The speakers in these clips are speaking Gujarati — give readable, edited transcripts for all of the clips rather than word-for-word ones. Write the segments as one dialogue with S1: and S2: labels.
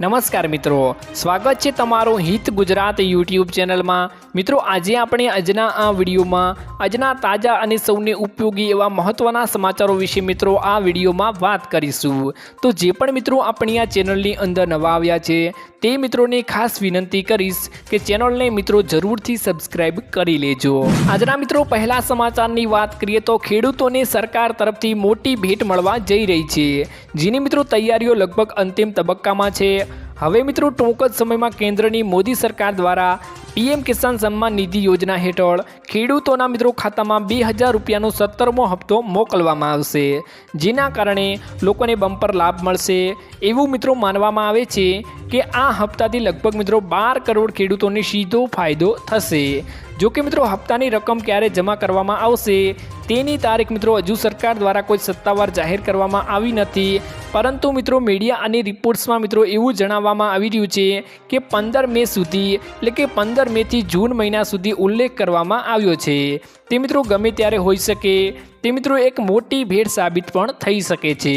S1: નમસ્કાર મિત્રો, સ્વાગત છે તમારું હિત ગુજરાત યુટ્યુબ ચેનલમાં। મિત્રો આજે આપણે આજના આ વિડીયોમાં આજના તાજા અને સૌને ઉપયોગી એવા મહત્વના સમાચારો વિશે મિત્રો આ વિડીયોમાં વાત કરીશું। તો જે પણ મિત્રો આપણી આ ચેનલની અંદર નવા આવ્યા છે તે મિત્રોને ખાસ વિનંતી કરીશ કે ચેનલને મિત્રો જરૂરથી સબસ્ક્રાઇબ કરી લેજો। આજના મિત્રો પહેલા સમાચારની વાત કરીએ તો ખેડૂતોને સરકાર તરફથી મોટી ભેટ મળવા જઈ રહી છે, જેની મિત્રો તૈયારીઓ લગભગ અંતિમ તબક્કામાં છે। હવે મિત્રો ટૂંક જ સમયમાં કેન્દ્રની મોદી સરકાર દ્વારા પીએમ કિસાન સન્માન નિધિ યોજના હેઠળ ખેડૂતોના મિત્રો ખાતામાં 2000 રૂપિયાનો 17મો હપ્તો મોકલવામાં આવશે, જેના કારણે લોકોને બમ્પર લાભ મળશે એવું મિત્રો માનવામાં આવે છે કે આ હપ્તાથી લગભગ મિત્રો 12 કરોડ ખેડૂતોને સીધો ફાયદો થશે। જો કે મિત્રો હપ્તાની રકમ ક્યારે જમા કરવામાં આવશે તેની તારીખ મિત્રો હજુ સરકાર દ્વારા કોઈ સત્તાવાર જાહેર કરવામાં આવી નથી, પરંતુ મિત્રો મીડિયા અને રિપોર્ટ્સમાં મિત્રો એવું જણાવવામાં આવી રહ્યું છે કે 15 મે સુધી એટલે કે 15 મેથી જૂન મહિના સુધી ઉલ્લેખ કરવામાં આવ્યો છે। તે મિત્રો ગમે ત્યારે હોઈ શકે, તે મિત્રો એક મોટી ભેટ સાબિત પણ થઈ શકે છે।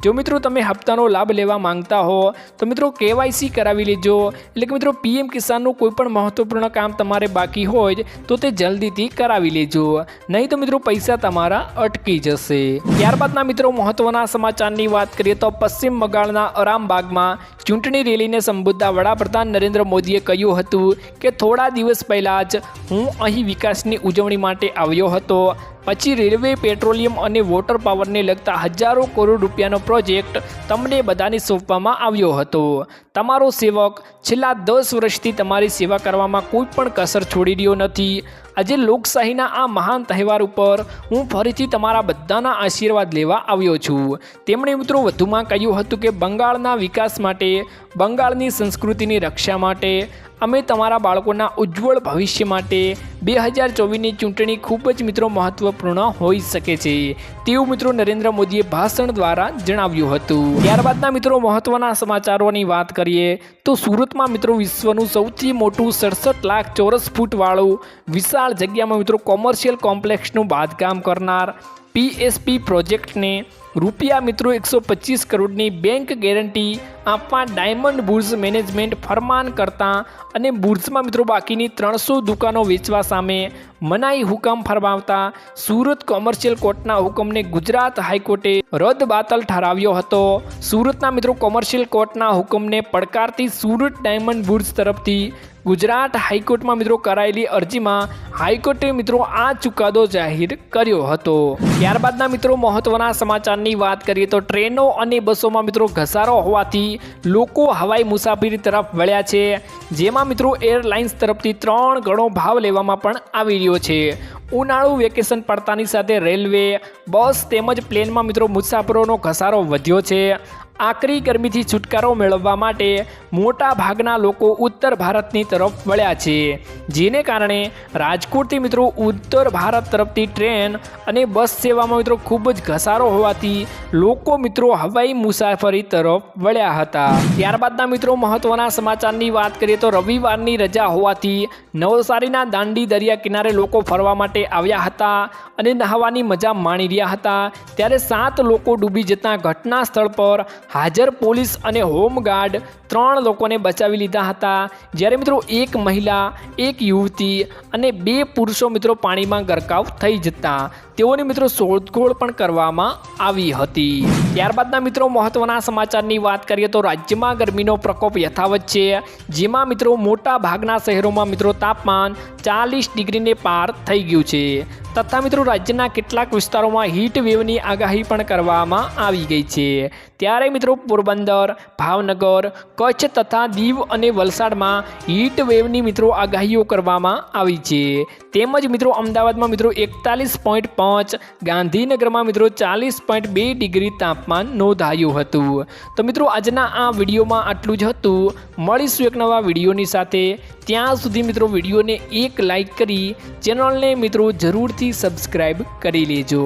S1: જો મિત્રો તમે હપ્તાનો લાભ લેવા માંગતા હો તો મિત્રો KYC કરાવી લેજો, એટલે કે મિત્રો પીએમ કિસાનનું કોઈ પણ મહત્વપૂર્ણ કામ તમારે બાકી હોય તો તે જલ્દીથી કરાવી લેજો, નહીં તો મિત્રો પૈસા તમારા અટકી જશે। ત્યારબાદના મિત્રો મહત્વના સમાચારની વાત કરીએ તો પશ્ચિમ બંગાળના અરામબાગમાં ચૂંટણી રેલીને સંબોધતા વડાપ્રધાન નરેન્દ્ર મોદીએ કહ્યું હતું કે થોડા દિવસ પહેલાં જ હું અહીં વિકાસની ઉજવણી માટે આવ્યો હતો, પછી રેલવે, પેટ્રોલિયમ અને વોટર પાવરને લગતા હજારો કરોડ રૂપિયાનો પ્રોજેક્ટ તમને બધાને સોંપવામાં આવ્યો હતો। તમારો સેવક છેલ્લા 10 વર્ષથી તમારી સેવા કરવામાં કોઈ પણ કસર છોડી રહ્યો નથી। આજે લોકશાહીના આ મહાન તહેવાર ઉપર હું ફરીથી તમારા બધાના આશીર્વાદ લેવા આવ્યો છું। તેમણે મિત્રો વધુમાં કહ્યું હતું કે બંગાળના વિકાસ માટે, બંગાળની સંસ્કૃતિની રક્ષા માટે, અમે તમારા બાળકોના ઉજ્જવળ ભવિષ્ય માટે 2024ની ચૂંટણી ખૂબ જ મિત્રો મહત્વપૂર્ણ હોઈ શકે છે તેવું મિત્રો નરેન્દ્ર મોદીએ ભાષણ દ્વારા જણાવ્યું હતું। ત્યારબાદના મિત્રો મહત્વના સમાચારોની વાત કરીએ તો સુરતમાં મિત્રો વિશ્વનું સૌથી મોટું 67 લાખ ચોરસ ફૂટ વાળું વિશાળ જગ્યામાં મિત્રો કોમર્શિયલ કોમ્પ્લેક્સનું બાંધકામ કરનાર PSP પ્રોજેક્ટને રૂપિયા મિત્રો 125 કરોડની બેંક ગેરંટી આપવા ડાયમંડ બુર્સ મેનેજમેન્ટ ફરમાન કરતા અને બુર્સમાં મિત્રો બાકીની 300 દુકાનો વેચવા સામે મનાઈ હુકમ ફરમાવતા સુરત કોમર્શિયલ કોર્ટના હુકમને ગુજરાત હાઈકોર્ટે રદબાતલ ઠરાવ્યો હતો। સુરતના મિત્રો કોમર્શિયલ કોર્ટના હુકમને પડકારતી સુરત ડાયમંડ બુર્સ તરફથી ગુજરાત હાઈકોર્ટમાં મિત્રો કરાયેલી અરજીમાં હાઈકોર્ટે મિત્રો આ ચુકાદો જાહેર કર્યો હતો। ત્યારબાદના મિત્રો મહત્વના સમાચારની વાત કરીએ તો ટ્રેનો અને બસોમાં મિત્રો ઘસારો હોવાથી લોકો હવાઈ મુસાફરી તરફ વળ્યા છે, જેમાં મિત્રો એરલાઇન્સ તરફથી 3 ગણો ભાવ લેવામાં પણ આવી રહ્યો છે। ઉનાળુ વેકેશન પડતાની સાથે રેલવે, બસ તેમજ પ્લેનમાં મિત્રો મુસાફરોનો ઘસારો વધ્યો છે। આકરી ગરમીથી છુટકારો મેળવવા માટે મોટા ભાગના લોકો ઉત્તર ભારતની તરફ વળ્યા છે, જેને કારણે રાજકોટથી મિત્રો ઉત્તર ભારત તરફથી ટ્રેન અને બસ સેવામાં મિત્રો ખૂબ જ ઘસારો હોવાથી લોકો મિત્રો હવાઈ મુસાફરી તરફ વળ્યા હતા। ત્યારબાદના મિત્રો મહત્વના સમાચારની વાત કરીએ તો રવિવારની રજા હોવાથી નવસારીના દાંડી દરિયા કિનારે લોકો ફરવા માટે આવ્યા હતા અને નહાવાની મજા માણી રહ્યા હતા, ત્યારે 7 લોકો ડૂબી જતા ઘટના સ્થળ પર હાજર પોલીસ અને હોમગાર્ડ 3 લોકોને બચાવી લીધા હતા, જ્યારે મિત્રો 1 મહિલા, 1 યુવતી અને 2 પુરુષો મિત્રો પાણીમાં ગરકાવ થઈ જતા તેઓની મિત્રો શોધખોળ પણ કરવામાં આવી હતી। ત્યારબાદના મિત્રો મહત્વના સમાચારની વાત કરીએ તો રાજ્યમાં ગરમીનો પ્રકોપ યથાવત છે, જેમાં મિત્રો મોટા ભાગના શહેરોમાં મિત્રો તાપમાન 40 ડિગ્રીને પાર થઈ ગયું છે, તથા મિત્રો રાજ્યના કેટલાક વિસ્તારોમાં હીટ વેવની આગાહી પણ કરવામાં આવી ગઈ છે। ત્યારે મિત્રો પોરબંદર, ભાવનગર, કચ્છ તથા દીવ અને વલસાડમાં હીટ વેવની મિત્રો આગાહીઓ કરવામાં આવી છે, તેમજ મિત્રો અમદાવાદમાં મિત્રો 41.5, ગાંધીનગરમાં મિત્રો 40.2 ડિગ્રી તાપમાન નોંધાયું હતું। તો મિત્રો આજના આ વિડીયોમાં આટલું જ હતું। મળીશું એક નવા વિડીયોની સાથે, ત્યાં સુધી મિત્રો વિડીયોને એક લાઈક કરી ચેનલને મિત્રો જરૂરથી સબસ્ક્રાઈબ કરી લેજો।